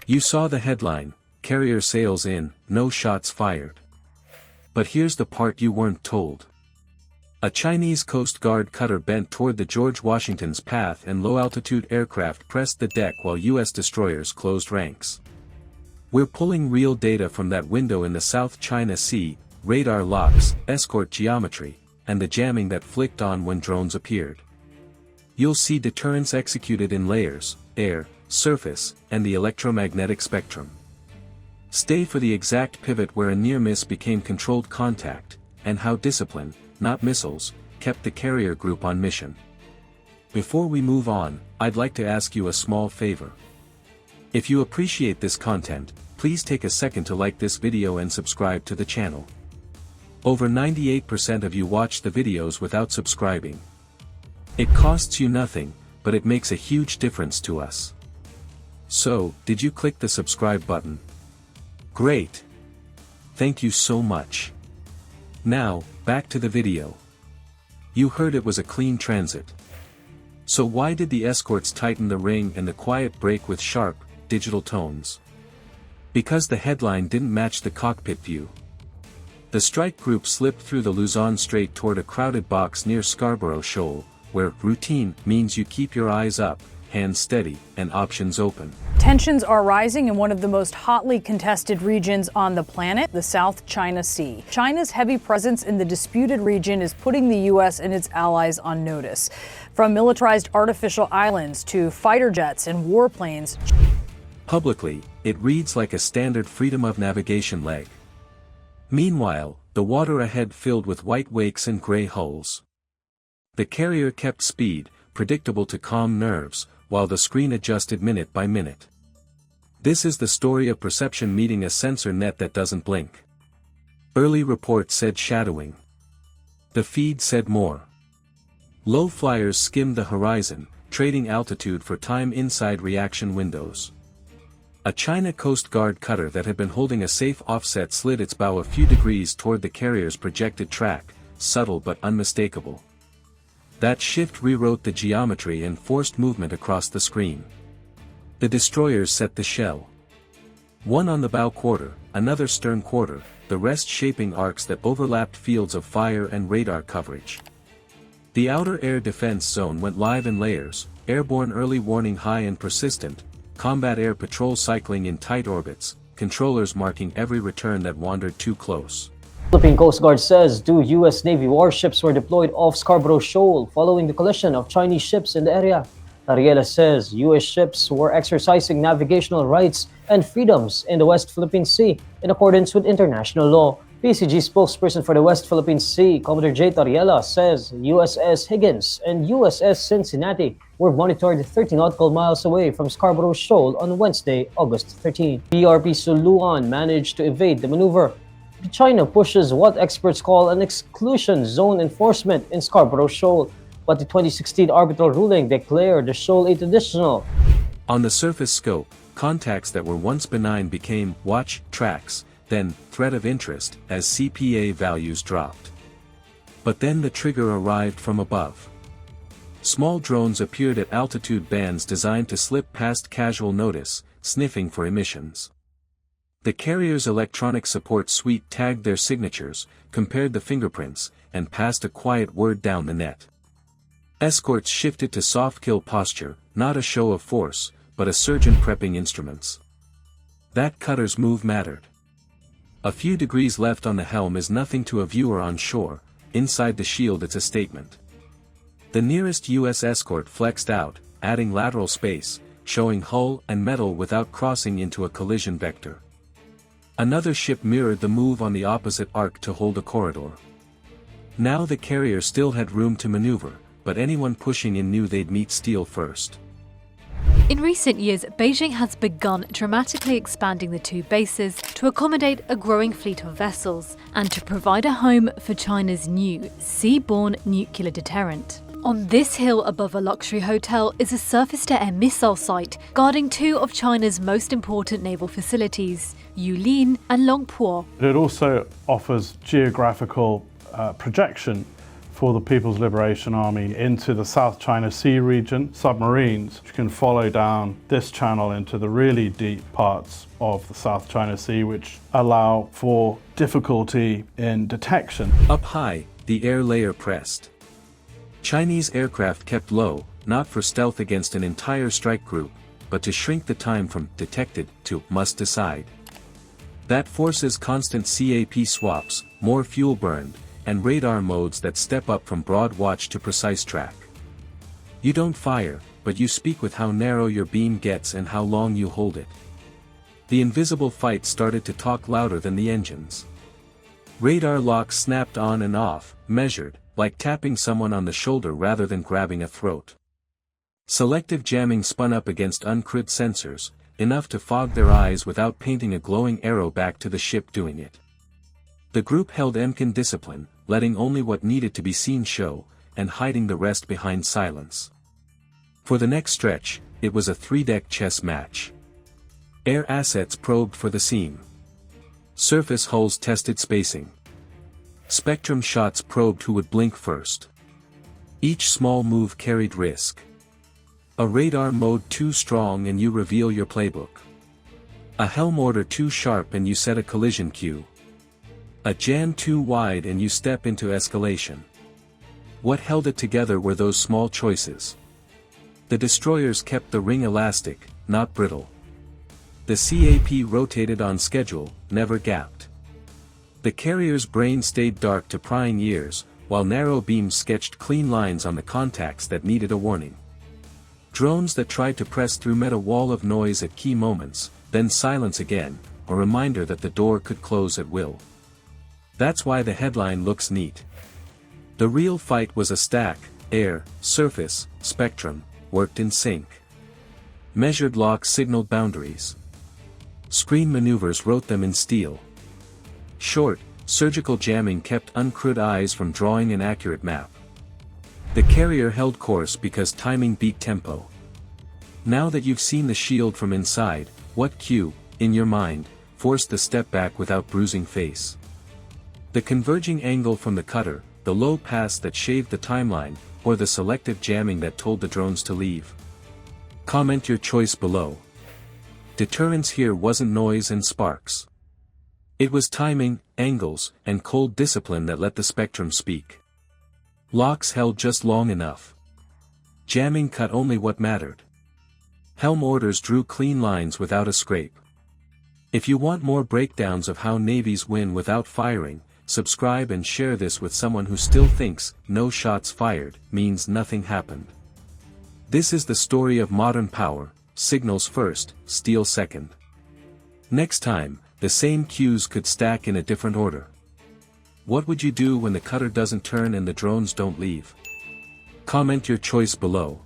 You saw the headline, "Carrier sails in, no shots fired." But here's the part you weren't told. A Chinese Coast Guard cutter bent toward the George Washington's path and low-altitude aircraft pressed the deck while U.S. destroyers closed ranks. We're pulling real data from that window in the South China Sea, radar locks, escort geometry, and the jamming that flicked on when drones appeared. You'll see deterrence executed in layers, air, surface, and the electromagnetic spectrum. Stay for the exact pivot where a near miss became controlled contact, and how discipline, not missiles, kept the carrier group on mission. Before we move on, I'd like to ask you a small favor. If you appreciate this content, please take a second to like this video and subscribe to the channel. Over 98% of you watch the videos without subscribing. It costs you nothing, but it makes a huge difference to us. So, did you click the subscribe button? Great! Thank you so much. Now, back to the video. You heard it was a clean transit. So why did the escorts tighten the ring and the quiet brake with sharp, digital tones? Because the headline didn't match the cockpit view. The strike group slipped through the Luzon Strait toward a crowded box near Scarborough Shoal, where routine means you keep your eyes up, hands steady, and options open. Tensions are rising in one of the most hotly contested regions on the planet, the South China Sea. China's heavy presence in the disputed region is putting the U.S. and its allies on notice. From militarized artificial islands to fighter jets and warplanes. Publicly, it reads like a standard freedom of navigation leg. Meanwhile, the water ahead filled with white wakes and gray hulls. The carrier kept speed, predictable to calm nerves, while the screen adjusted minute by minute. This is the story of perception meeting a sensor net that doesn't blink. Early reports said shadowing. The feed said more. Low flyers skimmed the horizon, trading altitude for time inside reaction windows. A China Coast Guard cutter that had been holding a safe offset slid its bow a few degrees toward the carrier's projected track, subtle but unmistakable. That shift rewrote the geometry and forced movement across the screen. The destroyers set the shell. One on the bow quarter, another stern quarter, the rest shaping arcs that overlapped fields of fire and radar coverage. The outer air defense zone went live in layers, airborne early warning high and persistent, combat air patrol cycling in tight orbits, controllers marking every return that wandered too close. Philippine Coast Guard says 2 U.S. Navy warships were deployed off Scarborough Shoal following the collision of Chinese ships in the area. Ariela says U.S. ships were exercising navigational rights and freedoms in the West Philippine Sea in accordance with international law. PCG spokesperson for the West Philippine Sea, Commodore J. Ariela, says USS Higgins and USS Cincinnati were monitored 30 nautical miles away from Scarborough Shoal on Wednesday, August 13. PRP Suluan managed to evade the maneuver. China pushes what experts call an exclusion zone enforcement in Scarborough Shoal, but the 2016 arbitral ruling declared the shoal a traditional. On the surface scope, contacts that were once benign became watch tracks, then threat of interest as CPA values dropped. But then the trigger arrived from above. Small drones appeared at altitude bands designed to slip past casual notice, sniffing for emissions. The carrier's electronic support suite tagged their signatures, compared the fingerprints, and passed a quiet word down the net. Escorts shifted to soft kill posture, not a show of force, but a surgeon prepping instruments. That cutter's move mattered. A few degrees left on the helm is nothing to a viewer on shore, inside the shield it's a statement. The nearest U.S. escort flexed out, adding lateral space, showing hull and metal without crossing into a collision vector. Another ship mirrored the move on the opposite arc to hold a corridor. Now the carrier still had room to maneuver, but anyone pushing in knew they'd meet steel first. In recent years, Beijing has begun dramatically expanding the two bases to accommodate a growing fleet of vessels and to provide a home for China's new seaborne nuclear deterrent. On this hill above a luxury hotel is a surface-to-air missile site guarding two of China's most important naval facilities, Yulin and Longpo. It also offers geographical projection for the People's Liberation Army into the South China Sea region, submarines which can follow down this channel into the really deep parts of the South China Sea, which allow for difficulty in detection. Up high, the air layer pressed. Chinese aircraft kept low, not for stealth against an entire strike group, but to shrink the time from detected to must decide. That forces constant CAP swaps, more fuel burned, and radar modes that step up from broad watch to precise track. You don't fire, but you speak with how narrow your beam gets and how long you hold it. The invisible fight started to talk louder than the engines. Radar locks snapped on and off, measured, like tapping someone on the shoulder rather than grabbing a throat. Selective jamming spun up against uncrypted sensors, enough to fog their eyes without painting a glowing arrow back to the ship doing it. The group held Emkin discipline, letting only what needed to be seen show, and hiding the rest behind silence. For the next stretch, it was a three-deck chess match. Air assets probed for the seam. Surface hulls tested spacing. Spectrum shots probed who would blink first. Each small move carried risk. A radar mode too strong and you reveal your playbook. A helm order too sharp and you set a collision cue. A jam too wide and you step into escalation. What held it together were those small choices. The destroyers kept the ring elastic, not brittle. The CAP rotated on schedule, never gapped. The carrier's brain stayed dark to prying ears, while narrow beams sketched clean lines on the contacts that needed a warning. Drones that tried to press through met a wall of noise at key moments, then silence again, a reminder that the door could close at will. That's why the headline looks neat. The real fight was a stack, air, surface, spectrum, worked in sync. Measured locks signaled boundaries. Screen maneuvers wrote them in steel. Short, surgical jamming kept uncrewed eyes from drawing an accurate map. The carrier held course because timing beat tempo. Now that you've seen the shield from inside, what cue, in your mind, forced the step back without bruising face? The converging angle from the cutter, the low pass that shaved the timeline, or the selective jamming that told the drones to leave? Comment your choice below. Deterrence here wasn't noise and sparks. It was timing, angles, and cold discipline that let the spectrum speak. Locks held just long enough. Jamming cut only what mattered. Helm orders drew clean lines without a scrape. If you want more breakdowns of how navies win without firing, subscribe and share this with someone who still thinks no shots fired means nothing happened. This is the story of modern power, signals first, steel second. Next time, the same cues could stack in a different order. What would you do when the cutter doesn't turn and the drones don't leave? Comment your choice below.